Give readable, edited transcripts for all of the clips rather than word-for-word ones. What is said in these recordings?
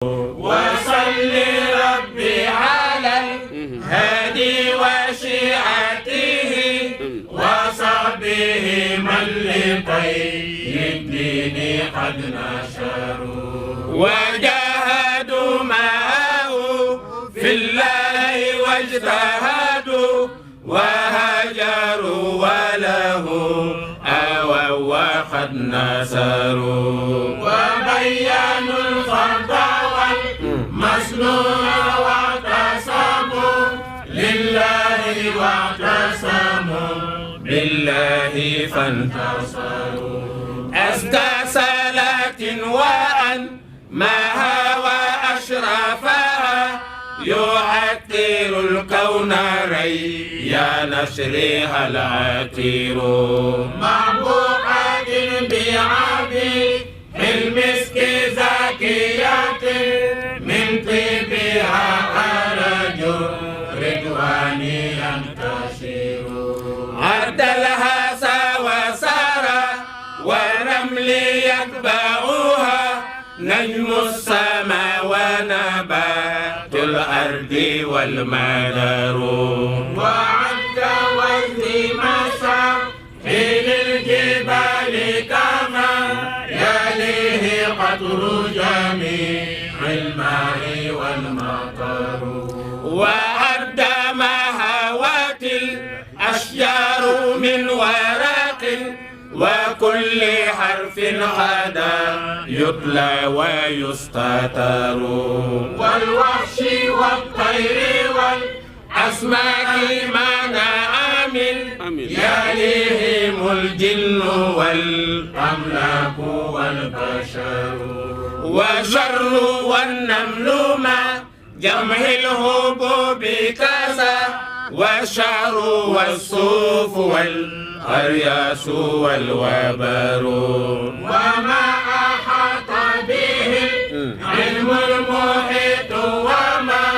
وصل ربي على الهادي وشيعته وصحبه من لطي الدين قد نشروا وجاهدوا معه في الله واجتهدوا وهجروا وله أووا وقد نصروا وبينوا الفرد والمسنون واعتصموا لله واعتصموا بالله فانتصروا أزكى صلاة وأن ماها وأشرفها يعطر الكون ريا نشرها العطير معبوعة بعبي المسك زكية من طيبها أرجو رضواني ينتشر عرض الهسى وسارة ورمل يتبعها نجم السماء ونبات الأرض والمدر وعد وزي مسا حين الجبال كما يليه قطر جميع الماء والمطر وعد ما هوت الأشجار من ورق وكل حرف غدا يتلى ويستتر والوحش والطير والأسماك منام يليهم الجن والأملاك والبشر والجر والنمل ما جمع الهبوب كذا والشعر والصوف والأرياس والوبر وما أحاط به علم المحيط وما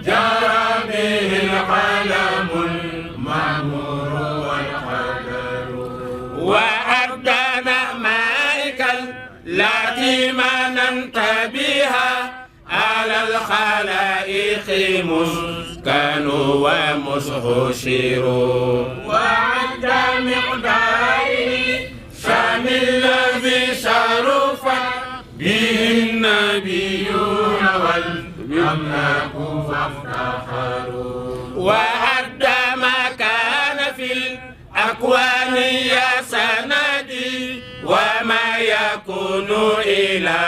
جرى به القلم المأمور والقدر وأبدان مائك التي مننت بها على الخلائق مسكنوا ومسحشروا وعد مقداره شام الذي شرفت به النبيون والأملاك فافتخروا وعد ما كان في الأكوان يا سندي وما يكون إلى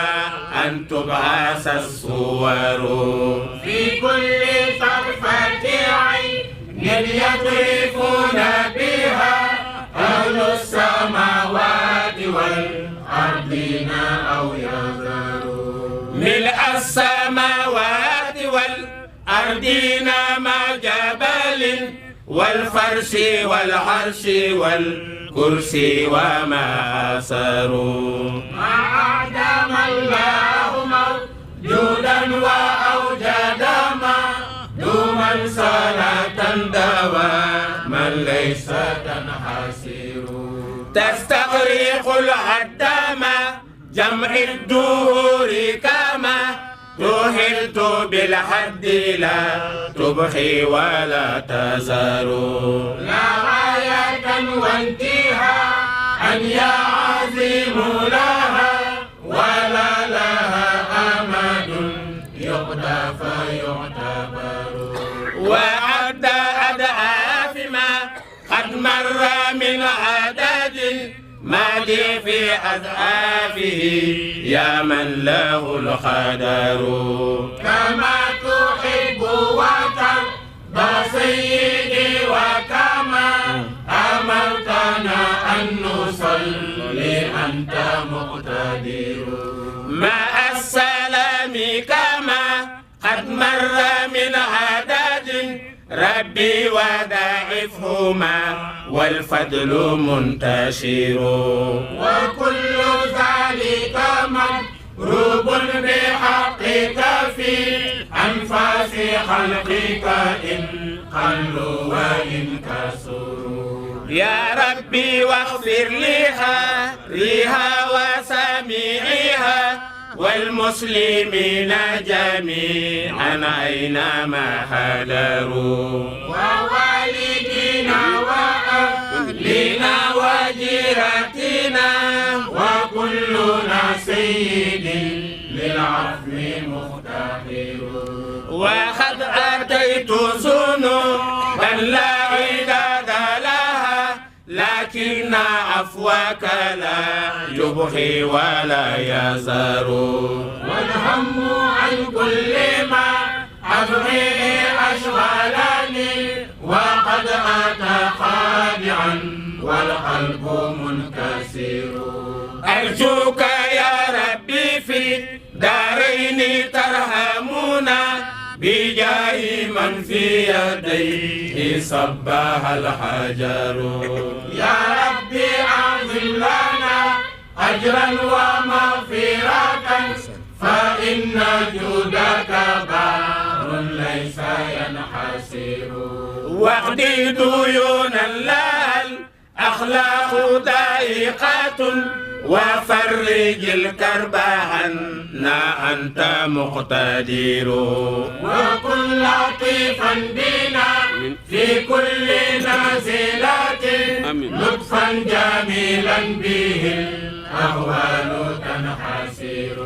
أن تبعث الصور في كل طرفة عين يطرفون بها أهل السماوات والأرضين أو يذروا ملء السماوات والأرضين مع جبل والفرش والعرش والكرسي وما أسروا ما أعدم الله موجودا وأوجد ما دوما صلاة دواما ليس تنحسر تستغرق العدم جمع الدهور كما تهلت بالحد لا تبخي ولا تزر لا غاية وانتهاء أن يا عظيم لها ولا لها أمد يقضى فيعتبر وعد أضعاف ما قد مر من عدد مالي في أضعافه يا من له القدر كما تحب وترضى سيدي وكما أمرتنا أن نصلي أنت مقتدر مع السلام كما قد مر من عدد ربي وضاعفهما والفضل منتشر وكل ذلك مضروب بحقك في أنفاس خلقك إن قلوا وإن كسروا يا ربي واغفر لها وسميعها والمسلمين جميعا أينما هدروا ووالدينا وأهلنا وجيرتنا وكلنا سيد للعفو مفتقر وقد أتيت ذنوبا لا عدد لها لكن عفوك لا يبقي ولا يزر والهم عن كل ما أبغي أشغلني وقد أتى خادعا والقلب منكسر أرجوك يا ربي في دارين ترحمنا بجاه من في يديه صباح الحجر يا ربي أعظم لنا أجرا ومغفرة فإن جودك بار ليس ينحسر واقضي ديونا لها الأخلاق ضيقة وفرج الكرب عنا أنت مقتدر وكن لطيفا بنا في كل نازلة لطفا جميلا به الأهوال تنحسر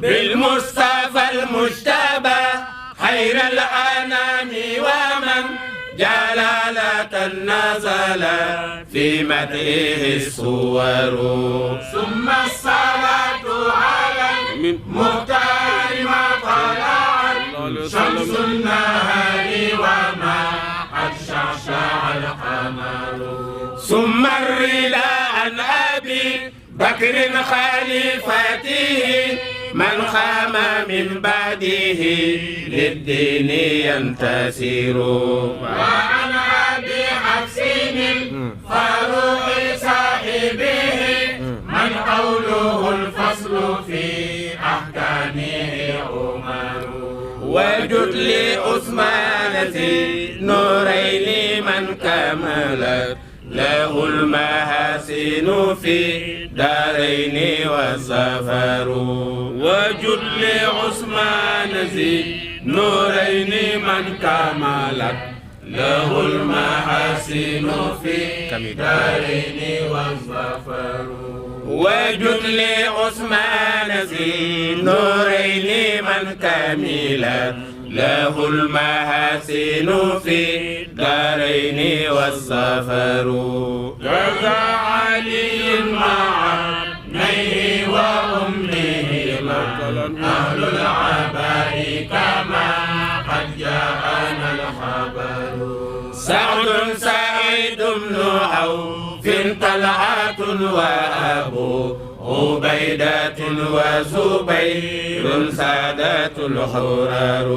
بالمصطفى المجتبى خير الأنام ومن جلالة نزل في مدحه الصور ثم الصلاة على المختار ما طلعت شمس النهار وما قد شعشع القمر ثم الرضا عن أبي بكر خليفته من خام من بعده للدين ينتصر وعن أبي حفص الفاروق صاحبه من قوله الفصل في أحكامه عمر وجد لعثمان ذي نورين من كملت له المحاسن في دارين والسفر وجد لعثمان ذي نورين من كملت له المحاسن في دارين والسفر وجد لعثمان ذي نورين من كملت له المحاسن في دارين والسفر جزا علي مع ابنيه وأمه أهل العباء كما قد جاءنا الخبر سعد سعيد بن عوف طلحة وأبو عبيدة وزبير سادة الحرر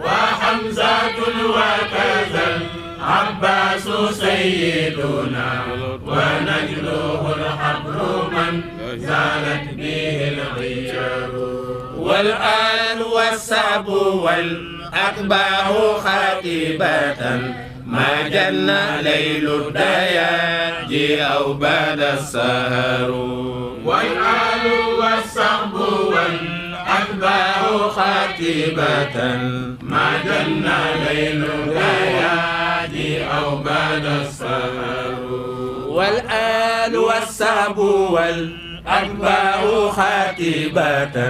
وحمزة وكذا العباس سيدنا ونجله الحبر من زالت به الغيار والآل والصحب والأتباع خاتبة ما جن ليل الدياج أو بعد السهر والآل والصحب والأتباع خاتبة ما جن ليل الدياج أو بعد السهر والآل والصحب والأتباع خاتبة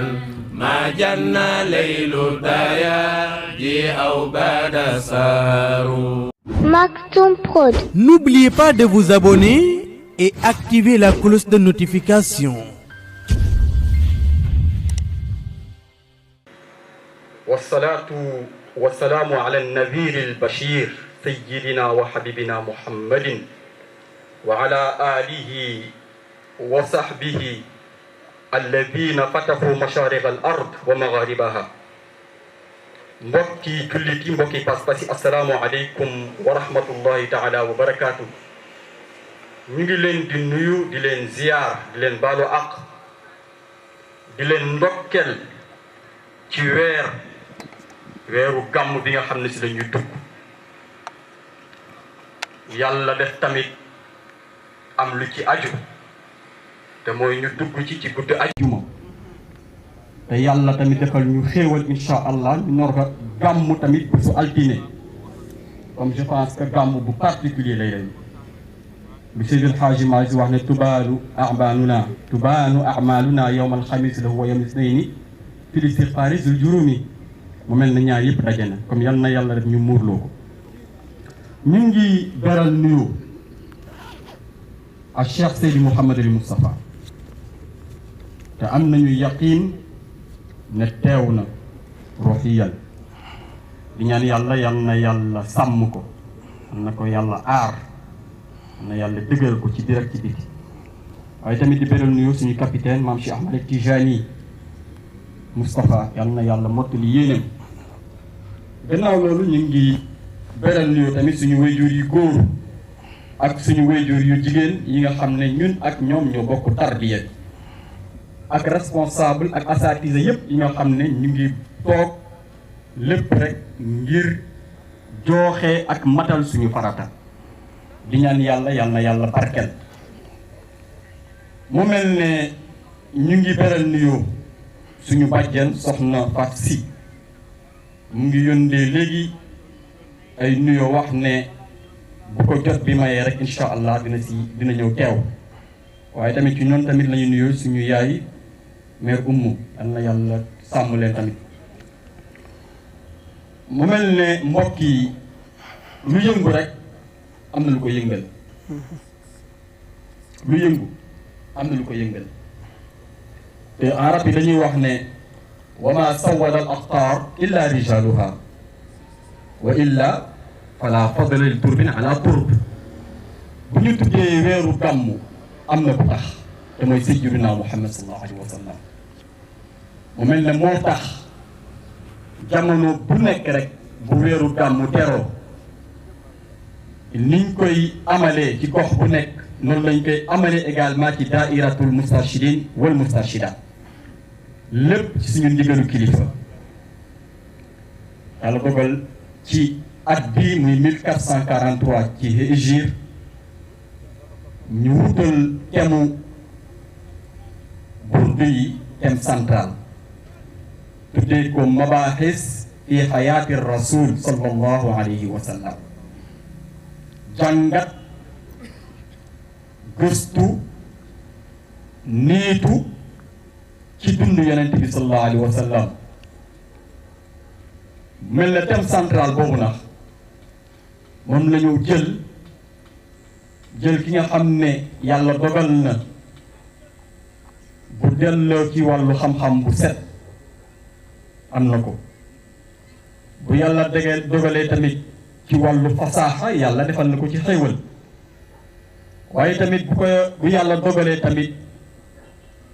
ما جن ليل الدياج أو بعد السهر. Maktoum Prod. N'oubliez pas de vous abonner et activer la cloche de notification. والصلاة والسلام على النذير البشير سيدنا وحبيبنا محمد وعلى آله وصحبه الذين فتحوا مشارق الأرض ومغاربها. mbokki jullit yi mbokki pas-pas yi asalaamualeykum wa rahmatullahi taala wa barakaatu. ñu ngi leen di nuyu di leen ziyaar di leen baalu àq di leen ndokkel ci weeru gàmm bi nga xam ne si la ñuy dugg. yàlla def tamit am lu ci aju te mooy ñu dugg ci guddi ajjuma te yàlla tamit defal ñu xéewal incha allah ñu nor ko gàmm tamit su altine comme je pense que gàmm bu particulier lay lay bi Seydil Haaji Maalik wax ne tubaanu amaluna yowma alxamis la huwa yawm isnayni fi listighfaari zul jurumi mu mel na ñaar yëpp daje na comme yal na yàlla def ñu muurloo ko ñu ngi beral nuyu ak Cheikh Seydi Mouhamadul Moustapha te am nañu yaqiin ne teew na ruuxiyan di ñaan yàlla yal na yàlla sàmm ko yal na ko yàlla aar yal na yàlla dëgëral ko ci biir ak ci biti waaye tamit di beral nuyu suñu capitaine maam Cheikh Ahmed Tijani Moustapha yal na yàlla mottali yéenam gannaaw loolu ñu ngi beral nuyu tamit suñu wéyjur yu góor ak suñu wéyjur yu jigéen yi nga xam ne ñun ak ñoom ñoo bokk tarbiya ak responsable ak asatise yëpp yi nga xam ne ñu ngi toog lépp rek ngir jooxe ak matal suñu farata di ñaan yàlla yal na yàlla barkel mu mel ne ñu ngi beral nuyoo suñu bàjjen soxna Fat Si mu ngi yónnee léegi ay nuyoo wax ne bu ko jot bi mayee rek incha allah dina ñëw teew waaye tamit ci noonu tamit lañu nuyoo suñu yaay mère Oumou yal na yàlla sàmm leen tamit mu mel ne mbokk yi lu yëngu rek am na lu ko yëngal lu yëngu am na lu ko yëngal te arab yi dañuy wax ne wa ma sawada al aqtaar illa rijaluha wa illa fala fadla li turbin ala turb bu ñu tuddee weeru gàmmu am na ku tax te mooy sayyidina Muhammad sallallahu alayhi wa sallam mu mel ne moo tax jamono bu nekk rek bu weeru gàmmu teroo niñ koy amalee ci gox bu nekk noonu lañ koy amalee également ci daairatul mustarshidin wal mustarshidat lépp ci suñu ndigalu kilifa yàlla dogal ci at bii muy 1443 ci hijir ñu wutal temu burdu yi thème central tuddee ko mabahis fi xayaati rasul sallallahu alayhi wa sallam jàngat gëstu niitu ci dund yonent bi sallallahu alayhi wa sallam mel na thème central boobu nag moom la ñu jël ki nga xam ne yàlla dogal na bu delloo ci wàllu xam-xam bu set am na ko bu yàlla dogalee tamit ci wàllu fasaaxa yàlla defal na ko ci xéewal waaye tamit bu yàlla dogalee tamit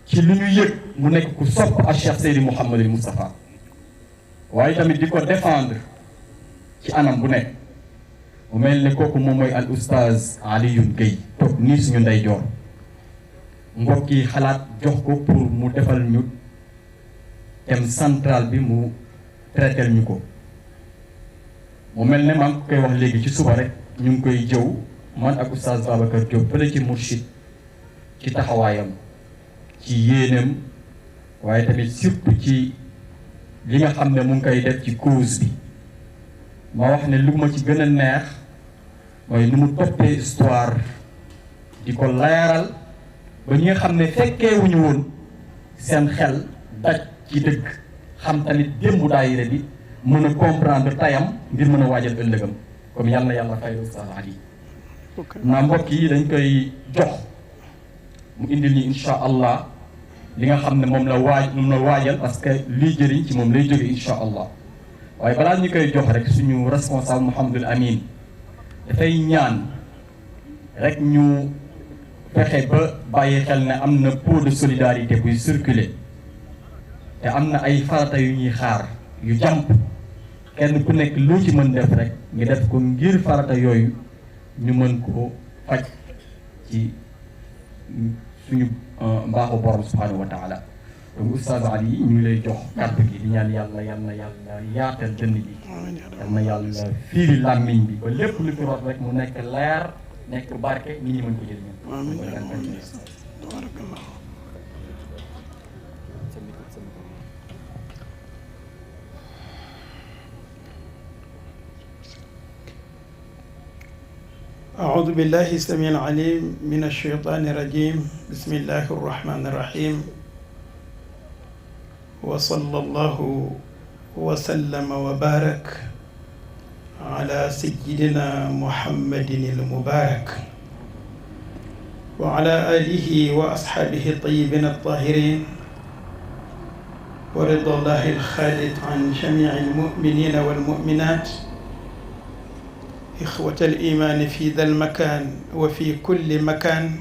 ci li ñu yëg mu nekk ku sopp ak Cheikh Seydi Mouhamadul Moustapha waaye tamit di ko défendre ci anam bu nekk mu mel ne kooku moom mooy al oustaz Alioune Guèye toog nii suñu ndeyjoor mbokk yi xalaat jox ko pour mu defal ñu thème central bi mu traité ñu ko mu mel ne maa ngi koy wax léegi ci suba rek ñu ngi koy jëw man ak oustaz Babacar Diop fële ci Mourchid ci taxawaayam ci yéenam waaye tamit surtout ci li nga xam ne mu ngi koy def ci cause bi ma wax ne lu ma ci gën a neex mooy nu mu toppee histoire di ko leeral ba ñi nga xam ne fekkeewuñu woon seen xel daj ci dëgg xam tamit démbu daayira bi mën a comprendre tayam ngir mën a waajal ëllëgam comme yàlla na yàlla fay Oustaz Ali naa mbokk yi dañ koy jox mu indil ñi insha allah li nga xam ne moom la waajal parce que lii jëriñ ci moom lay jóge insha allah waaye balaa ñu koy jox rek suñu responsable Mouhamadul Amin dafay ñaan rek ñu fexe ba bàyyi xel ne am na pot de solidarité buy circuler te am na ay farata yu ñuy xaar yu jàmp kenn ku nekk loo ci mën def rek nga def ko ngir farata yooyu ñu mën ko faj ci suñu mbaaxu borom subhanahu wa taala donc Oustaz Ali ñu ngi lay jox kàddu gi di ñaan yàlla yaatal dënn bi yal na yàlla fiiri làmmiñ bi ba lépp lu fi rot rek mu nekk leer nekk barke nit ñi mën ko jëriñoo. أعوذ بالله السميع العليم من الشيطان الرجيم بسم الله الرحمن الرحيم وصلى الله وسلم وبارك على سيدنا محمد المبارك وعلى آله وأصحابه الطيبين الطاهرين ورضا الله الخالد عن جميع المؤمنين والمؤمنات إخوة الإيمان في ذا المكان وفي كل مكان.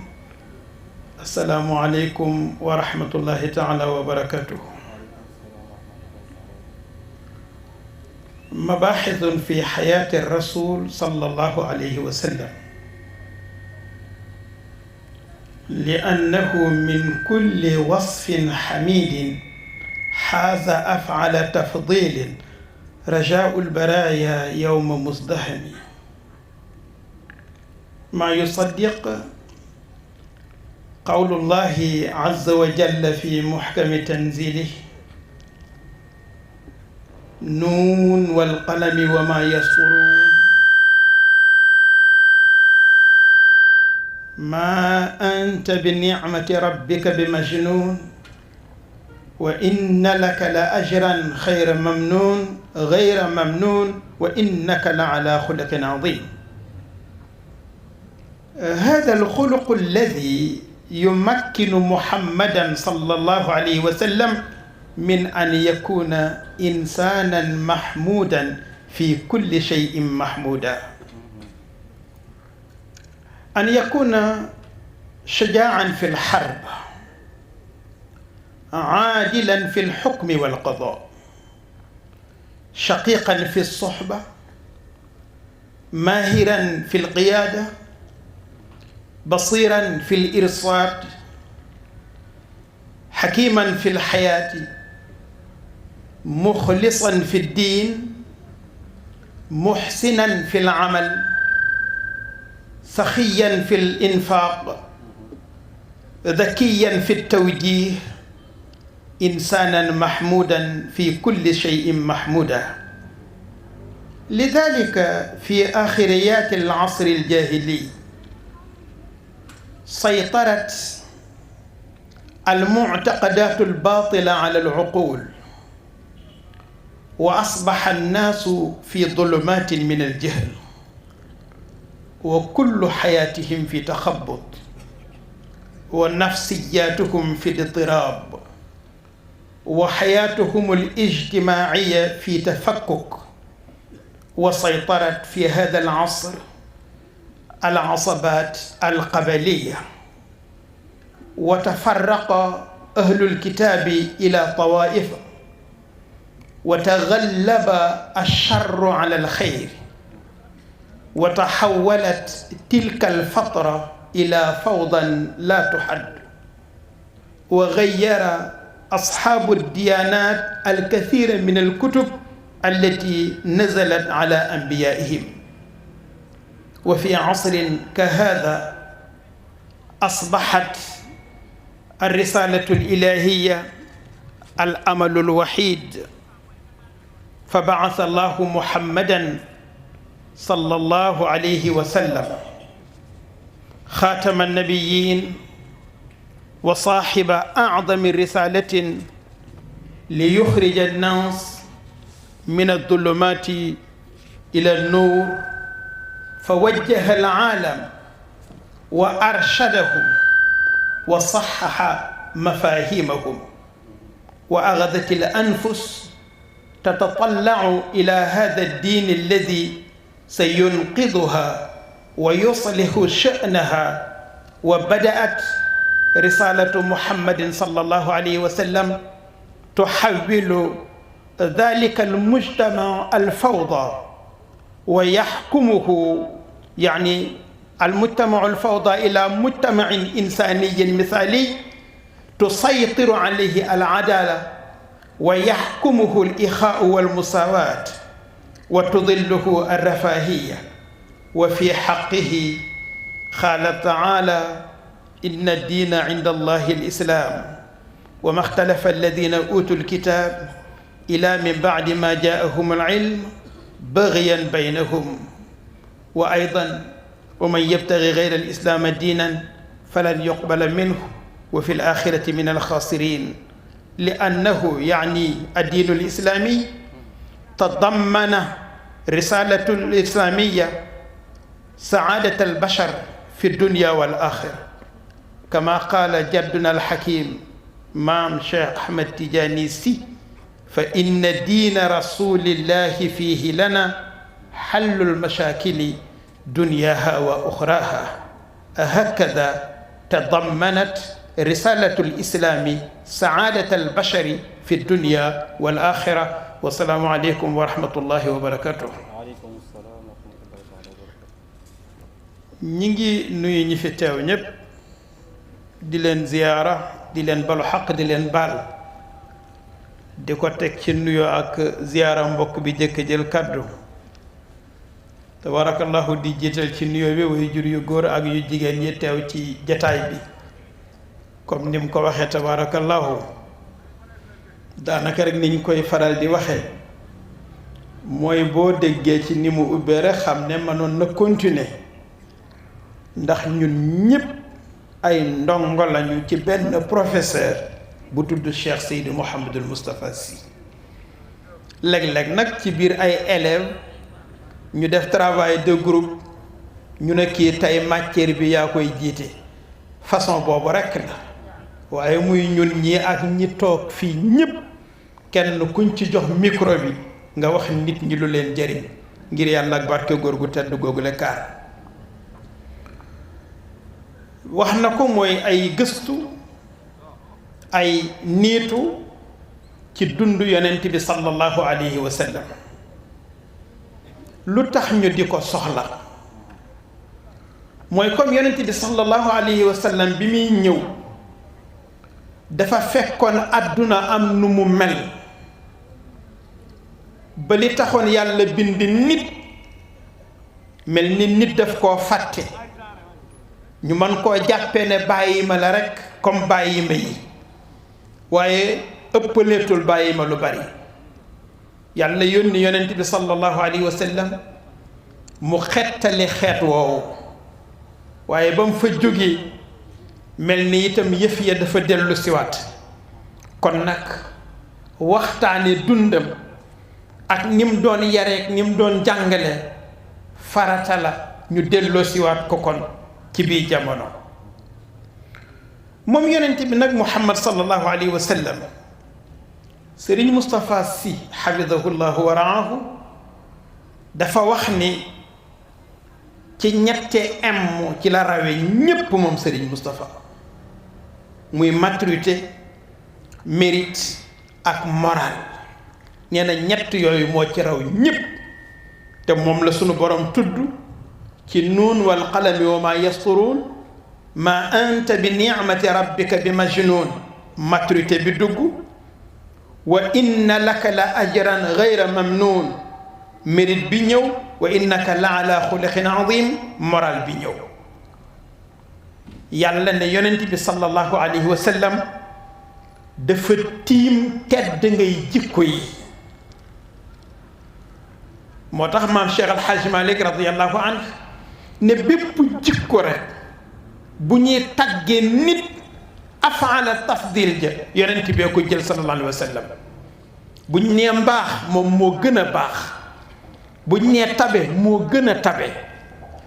السلام عليكم ورحمة الله تعالى وبركاته. مباحث في حياة الرسول صلى الله عليه وسلم، لأنه من كل وصف حميد حاز أفعل تفضيل رجاء البرايا يوم مزدحم. ما يصدق قول الله عز وجل في محكم تنزيله: نون والقلم وما يسطرون ما أنت بنعمة ربك بمجنون وإن لك لأجرا غير ممنون وإنك لعلى خلق عظيم. هذا الخلق الذي يمكن محمدا صلى الله عليه وسلم من أن يكون إنسانا محمودا في كل شيء محمودا، أن يكون شجاعا في الحرب، عادلا في الحكم والقضاء، شقيقا في الصحبة، ماهرا في القيادة، بصيرا في الإرصاد، حكيما في الحياة، مخلصا في الدين، محسنا في العمل، سخيا في الإنفاق، ذكيا في التوجيه، إنسانا محمودا في كل شيء محمودا. لذلك في آخريات العصر الجاهلي سيطرت المعتقدات الباطلة على العقول، وأصبح الناس في ظلمات من الجهل، وكل حياتهم في تخبط، ونفسياتهم في اضطراب، وحياتهم الاجتماعية في تفكك. وسيطرت في هذا العصر العصبات القبلية، وتفرق أهل الكتاب إلى طوائف، وتغلب الشر على الخير، وتحولت تلك الفترة إلى فوضى لا تحد. وغير أصحاب الديانات الكثير من الكتب التي نزلت على أنبيائهم. وفي عصر كهذا أصبحت الرسالة الإلهية الأمل الوحيد، فبعث الله محمدا صلى الله عليه وسلم خاتم النبيين وصاحب أعظم رسالة ليخرج الناس من الظلمات إلى النور، فوجه العالم وأرشدهم وصحح مفاهيمهم، وأخذت الأنفس تتطلع إلى هذا الدين الذي سينقذها ويصلح شأنها. وبدأت رسالة محمد صلى الله عليه وسلم تحول ذلك المجتمع الفوضى ويحكمه، يعني المجتمع الفوضى، إلى مجتمع إنساني مثالي تسيطر عليه العدالة ويحكمه الإخاء والمساواة وتظله الرفاهية. وفي حقه قال تعالى: إن الدين عند الله الإسلام وما اختلف الذين أوتوا الكتاب إلا من بعد ما جاءهم العلم بغيا بينهم. وأيضا ومن يبتغي غير الإسلام دينا فلن يقبل منه وفي الآخرة من الخاسرين لأنه يعني الدين الإسلامي تضمن رسالة الإسلامية سعادة البشر في الدنيا والآخرة كما قال جدنا الحكيم مام شيخ أحمد تجاني سي فإن دين رسول الله فيه لنا حل المشاكل دنياها وأخراها هكذا تضمنت رسالة الإسلام سعادة البشر في الدنيا والآخرة والسلام عليكم ورحمة الله وبركاته. وعليكم السلام ورحمة الله وبركاته. نيجي نوي ني في تيو ñep di len ziyara di len balu haq di len bal di ko tek ci nuyo ak ziyara mbokk bi jëk jël kaddu tabarakallahu di jital ci nuyo bi way jur yu góor ak yu jigéen ñi teew ci jataay bi comme nim ko waxe tabarakallahu daanaka rek niñ koy faral di waxe mooy boo déggee ci ni mu ubbee rek xam ne mënoon na continuer ndax ñun ñëpp ay ndongo lañu ci benn professeur bu tudd Cheikh Seydi Mouhamadul Moustapha Sy léeg-léeg nag ci biir ay élèves ñu def travail de groupe ñu ne kii tey matière bi yaa koy jiite façon boobu rekk la waaye muy ñun ñi ak ñi toog fii ñëpp kenn kuñ ci jox micro bi nga wax nit ñi lu leen jëriñ ngir yàlla ak barke góor gu tedd googu la kaar wax na ko mooy ay gëstu ay niitu ci dund yonent bi sallallahu alayhi wa sallam lu tax ñu di ko soxla mooy comme yonent bi sallallahu alayhi wa sallam bi muy ñëw dafa fekkoon àdduna am nu mu mel ba li taxoon yàlla bind nit mel ni nit daf koo fàtte ñu mën koo jàppee ne bàyyi ma la rekk comme bàyyi ma yi waaye ëppaleetul bàyyi ma lu bari yàlla yónni yonent bi sallallahu alayhi wa sallam mu xettali xeet woowu waaye ba mu fa jógee mel ni itam yëf ya dafa dellu siwaat kon nag waxtaane dundam ak ni mu doon yareek ni mu doon jàngale farata la ñu delloo siwaat ko kon ci biir jamono moom yonent bi nag Muhammad sallallahu alayhi wa sallam Sëriñ Moustapha Sy xafidahullahu wa raahu dafa wax ni ci ñette em ci la rawe ñépp moom Sëriñ Moustapha muy maturité mérite ak moral nee na ñett yooyu moo ci raw ñépp te moom la sunu borom tudd ci nuun wal qalami wa ma yasturuun ma anta bi ni'mati rabbika bi majnuun maturité bi dugg wa inna laka la ajran gayra mamnuun mérite bi ñëw wa innaka la ala xuluqin azim moral bi ñëw yàlla ne yonent bi sallallahu alayhi wa sallam dafa tiim tedd ngay jikko yi moo tax maam Cheikh Al Hadj Malick radiyallahu anhu ne bépp jikko rek bu ñuy taggee nit afaala tafdil ja yonent bee ko jël sallallahu alayhi wa sallam buñ nee mbaax moom moo gën a baax buñ nee tabe moo gën a tabe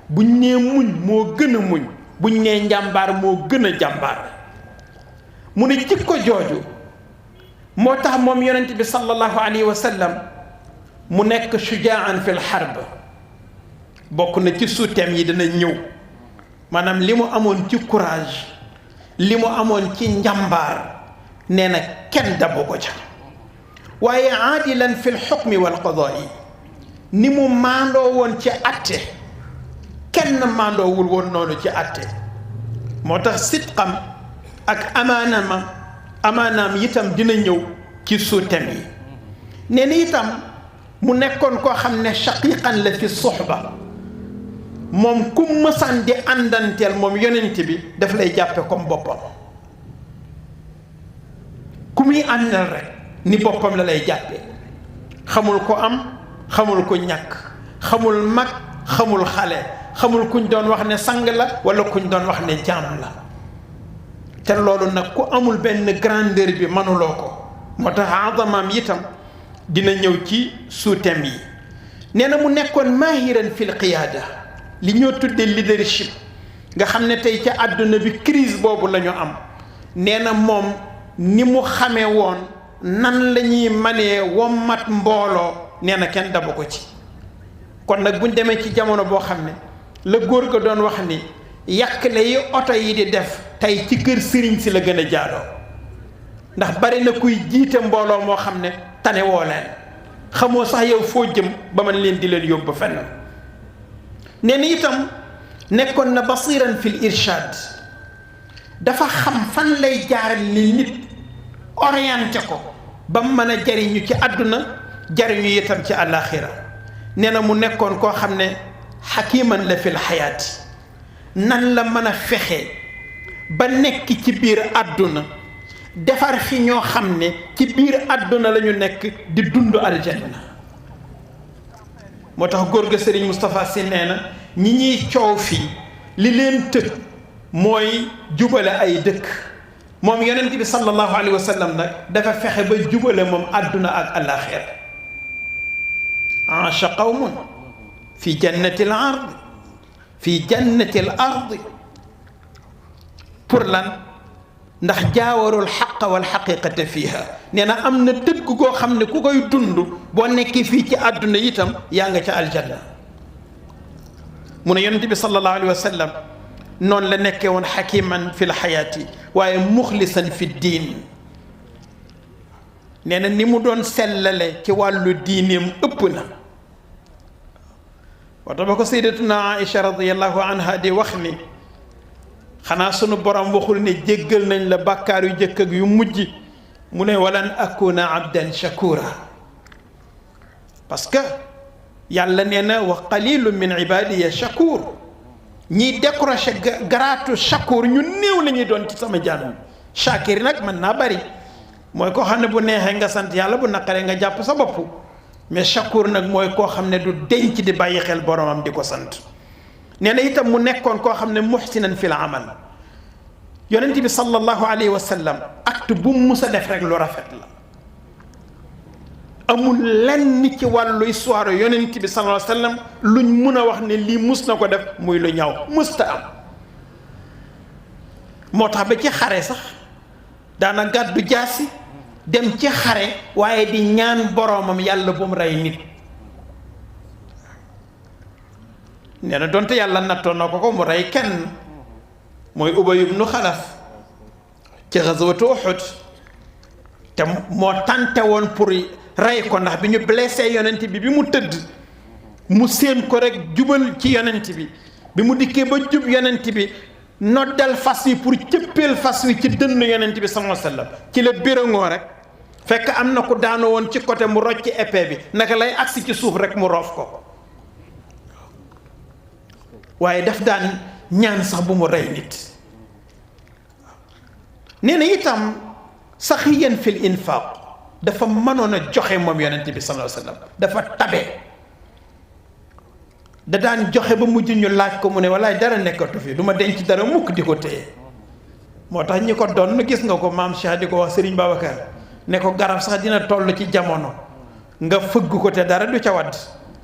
buñ nee muñ moo gën a muñ buñ nee njàmbaar moo gën a jàmbaar mu ne jikko jooju moo tax moom yonent bi sallallahu alayhi wa sallam mu nekk shujaan fil harb bokk na ci suuteem yi dana ñëw maanaam li mu amoon ci courage li mu amoon ci njàmbaar nee na kenn dabu ko ca waaye aadilan fil xukmi wal qadaa'i ni mu maandoo woon ci atte kenn maandoowul woon noonu ci atte moo tax sidqam ak amaanaam itam dina ñëw ci suuteem yi nee na itam mu nekkoon koo xam ne shaqiqan la fi suxba moom ku mësan di àndanteel moom yonent bi daf lay jàppe comme boppam ku muy àndal rek ni boppam la lay jàppe xamul ko am xamul ko ñàkk xamul mag xamul xale xamul kuñ doon wax ne sang la wala kuñ doon wax ne jaam la te loolu nag ku amul benn grandeur bi mënuloo ko moo tax azamaam itam dina ñëw ci sous-thème yi nee na mu nekkoon maahiran fil qiyaada li ñoo tuddee leadership nga xam ne tey ca àdduna bi crise boobu la ñu am nee na moom ni mu xamee woon nan la ñuy manee wommat mbooloo nee na kenn dabu ko ci kon nag buñ demee ci jamono boo xam ne la góor ga doon wax ni yàqle yi oto yi di def tey ci kër sëriñ si la gën a jaadoo ndax bari na kuy jiite mbooloo moo xam ne tane woo leen xamoo sax yow foo jëm ba man leen di leen yóbbu fenn nee na itam nekkoon na basiran fil irshad dafa xam fan lay jaaral li nit orienté ko ba mu mën a jariñu ci àdduna jariñu itam ci àllaaxira nee na mu nekkoon koo xam ne xakiman la fil xayaati nan la mën a fexe ba nekk ci biir àdduna defar fi ñoo xam ne ci biir àdduna la ñu nekk di dund aljanna moo tax góor ga Serigne Moustapha Sy nee na ñi ñuy coow fii li leen tëj mooy jubale ay dëkk moom yonent bi sallallahu alayhi wa sallam nag dafa fexe ba jubale moom àdduna ak alaxira aasha qawmun fi jannati al ard fi jannati al ard pour lan ndax jaawarul xaqa wal xaqiqata fiiha nee na am na dëgg goo xam ne ku koy dund boo nekkee fii ci àdduna itam yaa nga ca aljanna mu ne yonent bi sallallahu alayhi wa sallam noonu la nekkee woon xakiman fi lxayaati waaye muxlisan fi diin nee na ni mu doon sellale ci wàllu diineem ëpp na waxta ba ko sayyidatuna Aïcha radiyallahu anha di wax ni xanaa sunu borom waxul ne jéggal nañ la bàkkaar yu jëkk ak yu mujj mu ne walan akuna abdan shakura parce que yàlla nee na wa qalilun min ibadiya shakur ñiy décroché garaatu shakur ñu néew la ñuy doon ci sama jaam shakir nag mën naa bari mooy koo xam ne bu neexee nga sant yàlla bu naqaree nga jàpp sa bopp mais shakur nag mooy koo xam ne du denc di bàyyi xel boromam di ko sant nee na itam mu nekkoon koo xam ne muhsinan fil amal yonent bi sallallahu alayhi wa sallam acte bu mu mus a def rek lu rafet la amul lenn ci wàllu histoire yonent bi sallallahu alayhi wa sallam luñ mun a wax ne lii mus na ko def muy lu ñaaw musta am moo tax ba ci xare sax daana gàddu jaasi dem ci xare waaye di ñaan boroomam yàlla bu mu rey nit nee na donte yàlla nattoon na ko mu rey kenn mooy Ubay ibnu Xalaf ci xaswatu Uhud te moo tante woon pour rey ko ndax bi ñu blessé yonent bi mu tëdd mu séen ko rek jubal ci yonent bi mu dikkee ba jub yonent bi noddal fas wi pour cëppeel fas wi ci dënn yonent bi sallallahu alayhi wasallam ci la bérangoo rek fekk am na ku daanu woon ci côté mu rocc épée bi naka lay agsi ci suuf rek mu roof ko waaye daf daan ñaan sax bu mu rey nit nee na itam saxiyan fil infaq dafa mënoon a joxe moom yonent bi sallallahu alayhi wasallam dafa tabe da daan joxe ba mujj ñu laaj ko mu ne walaay dara nekkatu fi du ma denc dara mukk di ko téye moo tax ñi ko doon gis nga ko maam Cheikh di ko wax Serigne Babacar ne ko garab sax dina toll ci jamono nga fëgg ko te dara du ca wadd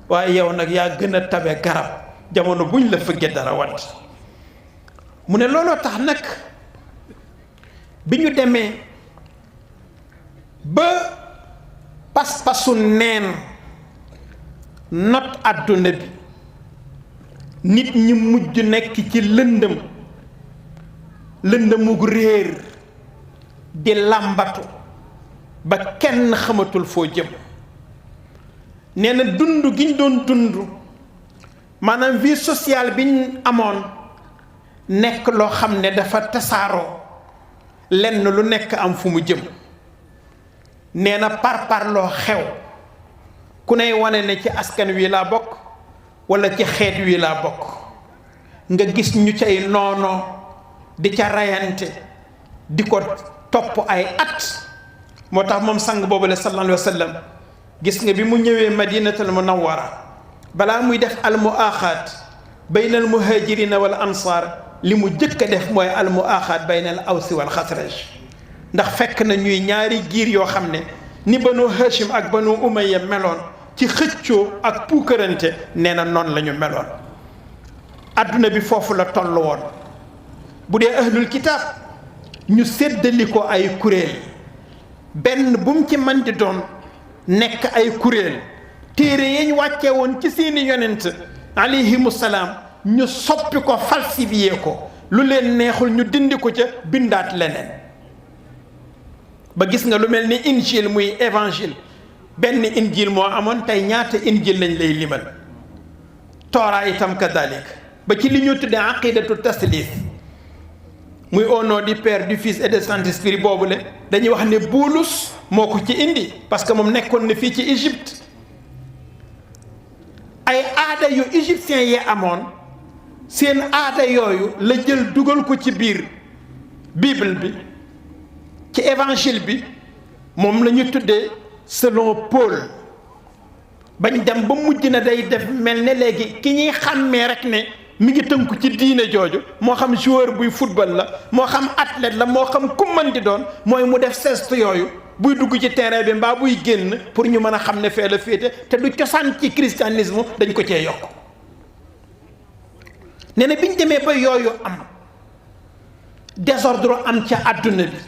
waaye yow nag yaa gën a tabe garab jamono buñ la fëggee dara wadd mu ne looloo tax nag bi ñu demee ba pas-pasu neen not àdduna bi nit ñi mujj nekk ci lëndëmug réer di làmbatu ba kenn xamatul foo jëm nee na dund gi ñu doon dund maanaam vie sociale bi ñu amoon nekk loo xam ne dafa tasaaroo lenn lu nekk am fu mu jëm nee na parparloo xew ku ney wane ne ci askan wi laa bokk walla ci xeet wi laa bokk nga gis ñu cay noonoo di ca rayante di ko topp ay at moo tax moom sang boobu la sallallahu alayhi wa sallam gis nga bi mu ñëwee madinatul munawwara balaa muy def al muaaxaat bayna al muhajirina wal ansar li mu jëkk a def mooy al muaaxaat bayna al awsi wal xasraj ndax fekk na ñuy ñaari giir yoo xam ne ni banu hashim ak banu umayya meloon ci xëccoo ak puukarante nee na noonu la ñu meloon. adduna bi foofu la toll woon bu dee ahlul kitaab ñu séddali ko ay kuréel benn bu mu ci mën di doon nekk ay kuréel téere yañ wàccee woon ci seeni yonent alayhimu salaam ñu soppi ko falsifié ko lu leen neexul ñu dindi ko ca bindaat leneen ba gis nga lu mel ni injil muy évangile benn injil moo amoon tey ñaata injil lañ lay limal tooraa itam kadalik ba ci li ñu tuddee aqidatu taslis muy au nom du Père du Fils et du Saint-Esprit boobule dañuy wax ne Bulus moo ko ci indi parce que moom nekkoon na fii ci Égypte ay aada yu égyptiens yi amoon seen aada yooyu la jël dugal ko ci biir Bible bi ci évangile bi moom la ñu tuddee selon Paul bañ dem ba mujj na day def mel ne léegi ki ñuy xàmmee rek ne mi ngi tënku ci diine jooju moo xam joueur buy football la moo xam athlète la moo xam ku mën di doon mooy mu def geste yooyu buy dugg ci terrain bi mbaa buy génn pour ñu mën a xam ne fee la féete te du cosaan ci christianisme dañ ko cee yokk. nee na biñ demee ba yooyu am désordre am ca àdduna bi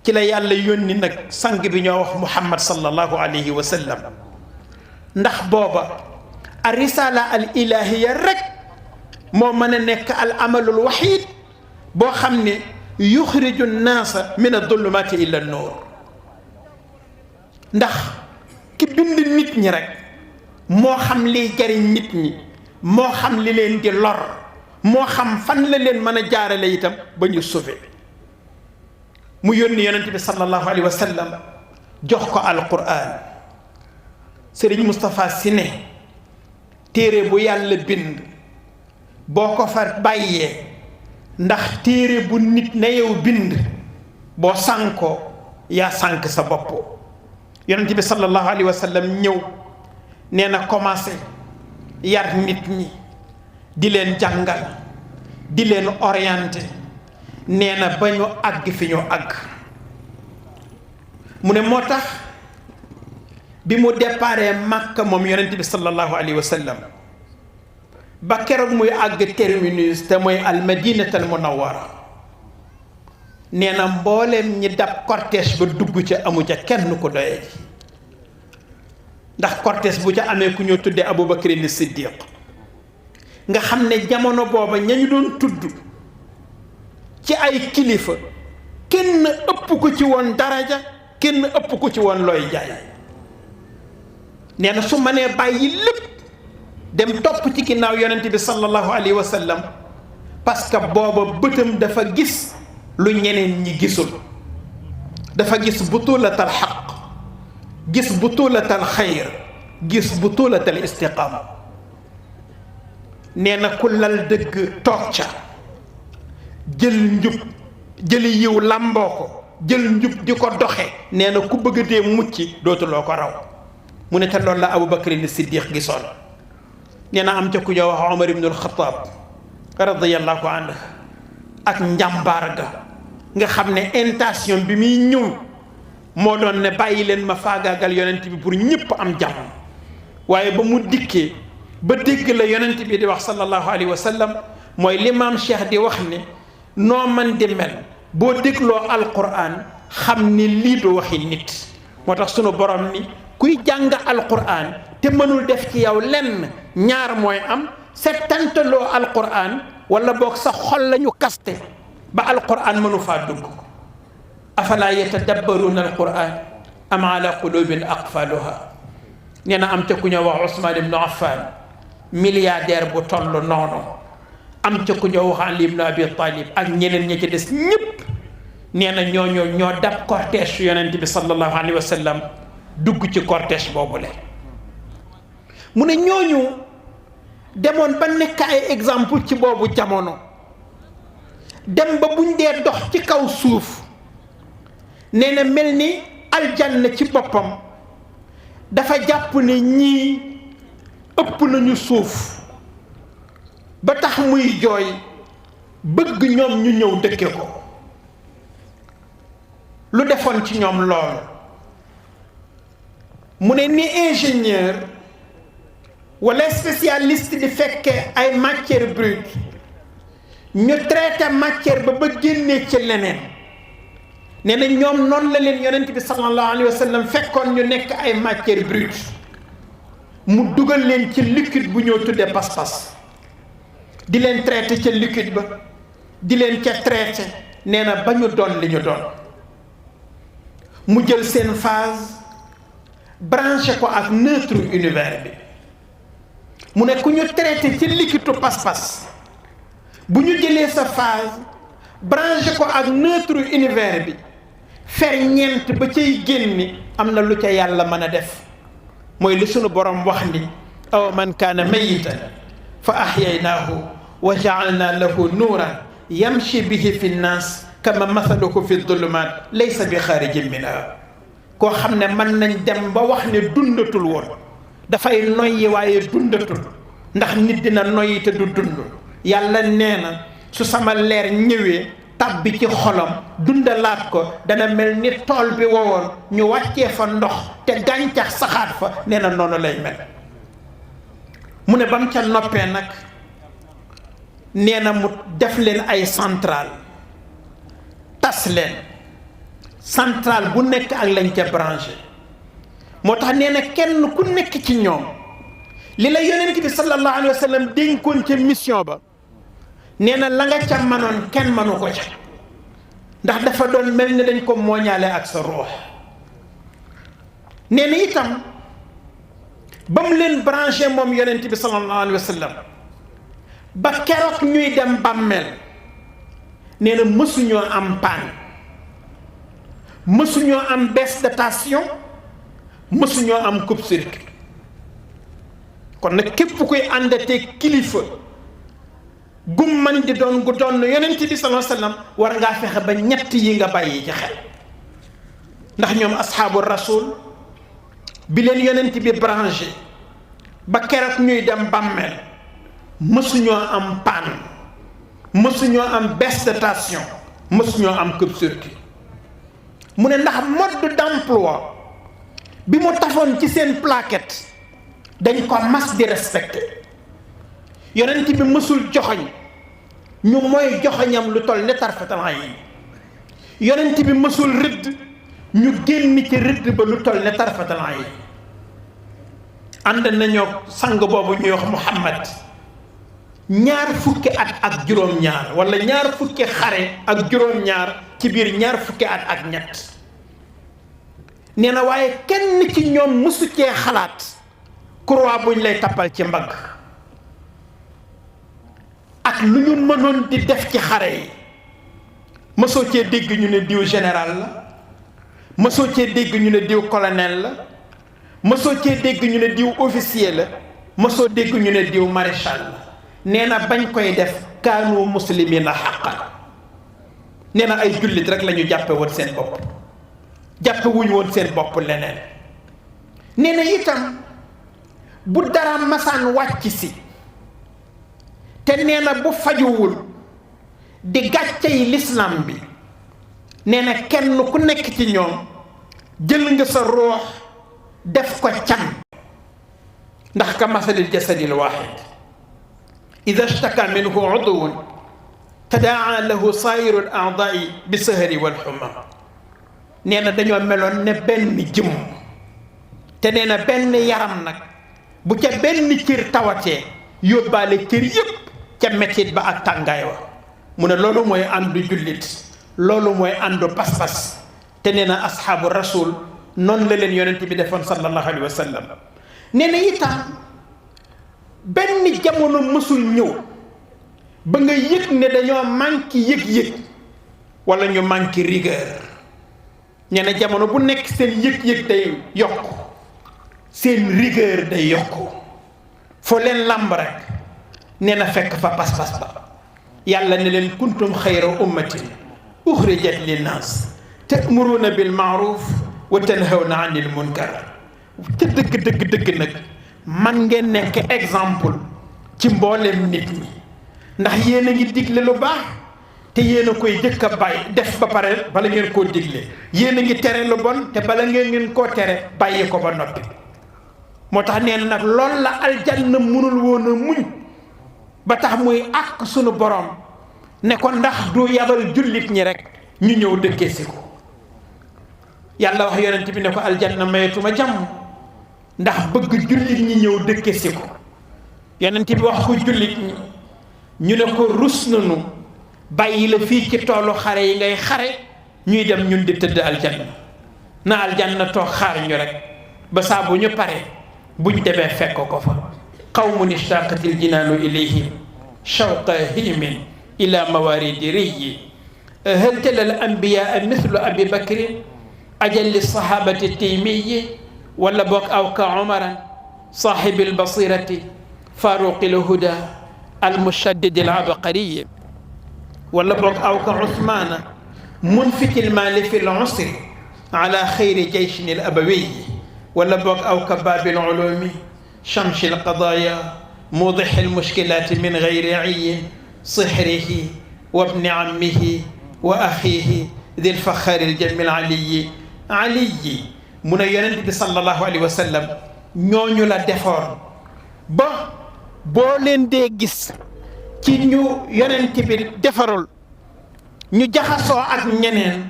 ci la yàlla yónni nag sang bi ñoo wax Muhammad sallallahu alayhi wa sallam ndax booba ar risala al ilahiya rek moo mën a nekk al amalul wahid boo xam ne yuxriju naasa min adulumaati ila nuur ndax ki bind nit ñi rek moo xam liy jariñ nit ñi moo xam li leen di lor moo xam fan la leen mën a jaarale itam ba ñu sauvé mu yónni yonent bi sallallahu alayhi wa sallam jox ko alquran Sëriñ Moustapha Sy ne téere bu yàlla bind boo ko fa bàyyee ndax téere bu nit na yow bind boo sànkoo yaa sànk sa bopp yonent bi sallallahu alayhi wa sallam ñëw nee na commencé yar nit ñi di leen jàngal di leen orienté nee na ba ñu àgg fi ñu àgg mu ne moo tax bi mu déparé Makka moom yonent bi sallallahu alayhi wa sallam ba keroog muy àgg terminus te mooy al madinatal munawwara nee na mbooleem ñi dab cortège ba dugg ca amu ca kenn ku doyee ji ndax cortège bu ca amee ku ñoo tuddee Abubakrin Siddiq nga xam ne jamono booba ñañu doon tudd ci ay kilifa kenn ëpp ko ci woon daraja kenn ëpp ko ci woon looy jaay nee na su ma nee bàyyi lépp dem topp ci ginnaaw yonent bi sallallahu alayhi wa sallam parce que booba bëtam dafa gis lu ñeneen ñi gisul dafa gis butulatal xaq gis butulatal xayr gis butulatal istiqaama nee na ku lal dëgg toog ca jël njub jëli yiw làmboo ko jël njub di ko doxe nee na ku bëgg dee mucc dootuloo ko raw mu ne te loolu la Abubakrin Siddiq gisoon nee na am ca ku ñoo wax Omar ibnul Xataab radiyallahu anhu ak njàmbaar ga nga xam ne intention bi muy ñëw moo doon ne bàyyi leen ma faagaagal yonent bi pour ñëpp am jàmm waaye ba mu dikkee ba dégg la yonent bi di wax sallallahu alayhi wa sallam mooy limaam Cheikh di wax ne noo man di mel boo dégloo alquran xam ni lii du waxi nit moo tax sunu borom ni kuy jàng alquran te mënul def ci yow lenn ñaar mooy am settantaloo alquran wala boog sa xol la ñu kaste ba alquran mënu faa dugg afala yatadabbaruuna alquran am ala qulubin aqfaluha nee na am ca ku ñoo wax Ousmane ibnu Affan milliardaire bu toll noonu am ca ku ñoo wax Ali ibnu Abi Talib ak ñeneen ña ci des ñëpp nee na ñoo dab cortège yonent bi sallallahu alayhi wa sallam dugg ci cortège boobule mu ne ñooñu demoon ba nekk ay exemple ci boobu jamono dem ba buñ dee dox ci kaw suuf nee na mel ni aljanna ci boppam dafa jàpp ne ñii ëpp nañu suuf ba tax muy jooy bëgg ñoom ñu ñëw dëkke ko lu defoon ci ñoom loolu mu ne ni ingénieur wala spécialiste di fekke ay matière brute ñu traité matière ba génnee ci leneen nee na ñoom noonu la leen yonent bi sallallahu alayhi wa sallam fekkoon ñu nekk ay matière brute mu dugal leen ci liquide bu ñoo tuddee pas-pas di leen traité ca liquide ba di leen ca traité nee na ba ñu doon li ñu doon mu jël seen phase branché ko ak neutre univers bi mu ne ku ñu traité ci liquide pas-pas bu ñu jëlee sa phase branché ko ak neutre univers bi ferñeent ba cay génni am na lu ca yàlla mën a def mooy li sunu borom wax ni aw man kaana mayitan fa ahyaynaahu wa jaalna lahu nuuran yamshi bihi fi nnaas kama mathaluhu fi dulumaat laysa bi xaarijin minha koo xam ne mën nañ dem ba wax ne dundatul woon dafay noyyi waaye dundatul ndax nit dina noyyi te du dund yàlla nee na su sama leer ñëwee tàbbi ci xolam dundalaat ko dana mel ni tool bi wowoon ñu wàccee fa ndox te gàncax saxaat fa nee na noonu lay mel mu ne ba mu ca noppee nag nee na mu def leen ay centrale tas leen centrale bu nekk ak lañ ca branché moo tax nee na kenn ku nekk ci ñoom li la yonent bi sallallahu alayhi wa sallam dénkoon ca mission ba nee na la nga ca manoon kenn mënu ko ca ndax dafa doon mel ni dañ ko mooñaale ak sa ruux nee na itam ba mu leen branché moom yonent bi sallallahu alayhi wa sallam ba keroog ñuy dem bàmmeel nee na mësuñoo am panne mësuñoo am baisse de tension mësuñoo am coupe-circuit kon nag képp kuy àndatee kilifa gum man di doon gu doon yonent bi sallallahu alayhi wa sallam war ngaa fexe ba ñett yi nga bàyyi ci xel ndax ñoom asxaabu rasul bi leen yonent bi branché ba keroog ñuy dem bàmmeel mësuñoo am panne mësuñoo am baisse de tension mësuñoo am coupe-circuit mu ne ndax mode d'emploi bi mu tafoon ci seen plaquette dañ ko mas di respecté yonent bi mësul joxoñ ñu mooy joxoñam lu toll ne tarfatal ayn yonent bi mësul rëdd ñu génn ci rëdd ba lu toll ne tarfatal ayn ànd nañoo sang boobu ñuy wax Muhammad ñaar fukki at ak juróom-ñaar wala ñaar fukki xare ak juróom-ñaar ci biir ñaar fukki at ak ñett nee na waaye kenn ci ñoom mësu cee xalaat croix buñ lay tappal ci mbagg ak lu ñu mënoon di def ci xare yi mësoo cee dégg ñu ne diw général la mësoo cee dégg ñu ne diw colonel la mësoo cee dégg ñu ne diw officier la mësoo dégg ñu ne diw maréchal la nee na bañ koy def kaanu muslimina xaqan nee na ay jullit rek la ñu jàppe woon seen bopp jàppe wuñu woon seen bopp leneen nee na itam bu dara masaan wàcc si te nee na bu fajuwul di gàcce yi l'islam bi nee na kenn ku nekk ci ñoom jël nga sa ruux def ko can ndax ka masalil jasadil waahid ida shtaka minhu udwun tadaa lahu saayiru al a'daai bi sahari wal xuma nee na dañoo meloon ne benn jëmm te nee na benn yaram nag bu ca benn cër tawatee yóbbaale cër yépp ca mettit ba ak tàngaay wa mu ne loolu mooy àndu jullit loolu mooy àndu pas-pas te nee na asxaabu rasul noonu la leen yonent bi defoon sallallahu alayhi wa sallam nee na itam benn jamono mësul ñëw ba nga yëg ne dañoo manqué yëg-yëg wala ñu manqué rigueur nee na jamono bu nekk seen yëg-yëg day yokk seen rigueur day yokk foo leen làmb rek nee na fekk fa pas-pas ba yàlla ne leen kuntum xayra ummatin uxrijat linnaas ta'muruuna bil ma'ruf wa tanhawna anil munkar te dëgg nag man ngeen nekk exemple ci mboolem nit ñi ndax yéen a ngi digle lu baax te yéen a koy jëkk a bàyyi def ba pare bala ngeen koo digle yéen a ngi tere lu bon te bala ngeen koo tere bàyyi ko ba noppi moo tax nee na nag loolu la aljanna mënul woon a muñ ba tax muy àq sunu borom ne ko ndax du yabal jullit ñi rek ñu ñëw dëkkee si ko yàlla wax yonent bi ne ko aljanna mayetuma jàmm ndax bëgg jullit ñi ñëw dëkkee si ko yonent bi wax ko jullit ñi ñu ne ko rus nanu bàyyi la fii ci toolu xare yi ngay xare ñuy dem ñun di tëdd aljanna na aljanna toog xaar ñu rek ba saa bu ñu pare buñ demee fekk ko fa qawmun ishtaqatil jinaanu ilayhim shawqa himin ila mawaridi riyi hal tala al anbiyaa mithlu abi bakrin ajalli sahabati taymiyi wala boog aw ka umaran sahibi albasirati faruqi lhuda almushaddidi alabqariyi wala boog aw ka usmana munfiti almali fi lusri ala xayri jeyshin alabawiyi wala boog aw ka baabi alulumi shamsi alqadaya mudixi almushkilati min gayri ciyin sihrihi wa bni ammihi wa axiihi di lfaxaari aljami aliyi aliyi mu ne yonent bi sallallahu alayhi wa sallam ñooñu la defoon ba boo leen dee gis ci ñu yonent bi defarul ñu jaxasoo ak ñeneen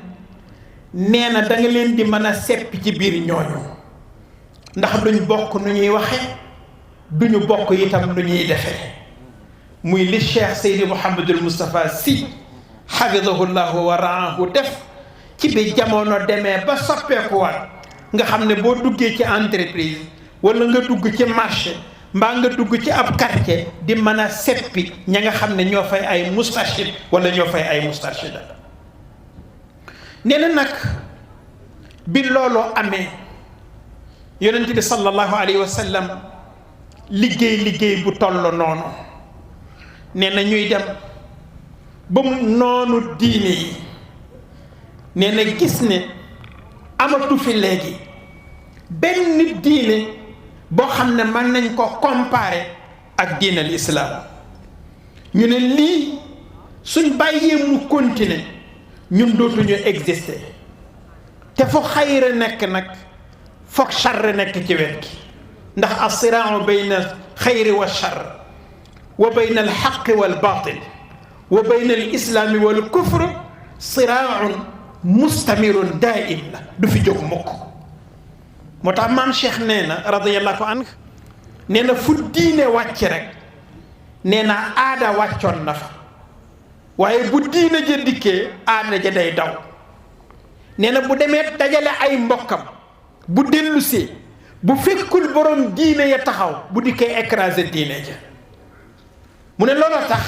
nee na da nga leen di mën a seppi ci biir ñooñu ndax duñ bokk nu ñuy waxe duñu bokk itam nu ñuy defee muy li Cheikh Seydi Mouhamadul Moustapha Sy xafidahu llahu wa raahu def ci bi jamono demee ba soppeekuwaat nga xam ne boo duggee ci entreprise wala nga dugg ci marché mbaa nga dugg ci ab quartier di mën a seppi ña nga xam ne ñoo fay ay mustarshid wala ñoo fay ay mustarshida nee na nag bi looloo amee yonent bi sallallahu alayhi wa sallam liggéey bu toll noonu nee na ñuy dem ba mu noonu diine yi nee na gis ne amatu fi léegi benn diine boo xam ne mën nañ ko comparer ak diine al islaam ñu ne lii suñ bàyyee mu continuer ñun dootuñu exister te fu xayra nekk nag foog charr nekk ci wet gi ndax assiraau bayna xayri wa charr wa bayna alxaqi wal batil wa bayna al islaami wal kufr siraaun mustamirun daaim la du fi jóg mukk moo tax maam Cheikh nee na radiyallahu anhu nee na fu diine wàcc rek nee na aada wàccoon na fa waaye bu diine ja dikkee aada ja day daw nee na bu demee dajale ay mbokkam bu dellusee bu fekkul borom diine ya taxaw bu dikkee écraser diine ja mu ne looloo tax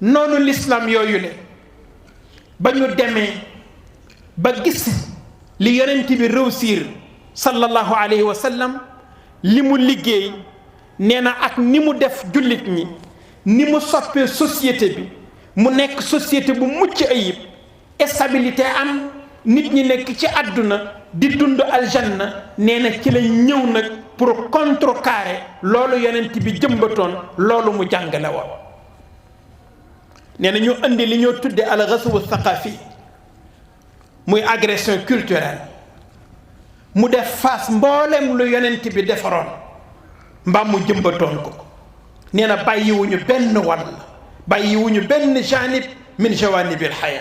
noonu l'islam yooyu le ba ñu demee ba gis li yonent bi réussir sallallahu alayhi wa sallam li mu liggéey nee na ak ni mu def jullit ñi ni mu soppee société bi mu nekk société bu mucc ayib stabilité am nit ñi nekk ci àdduna di dund aljanna nee na ci la ñëw nag pour contrecarrer loolu yonent bi jëmbatoon loolu mu jàngale woon nee na ñu indi li ñoo tudde al ghazwu thaqafi muy agression culturelle mu def face mboolem lu yonent bi defaroon mbaa mu jëmbatoon ko nee na bàyyiwuñu benn wàll bàyyiwuñu benn janib min jawanibil xaya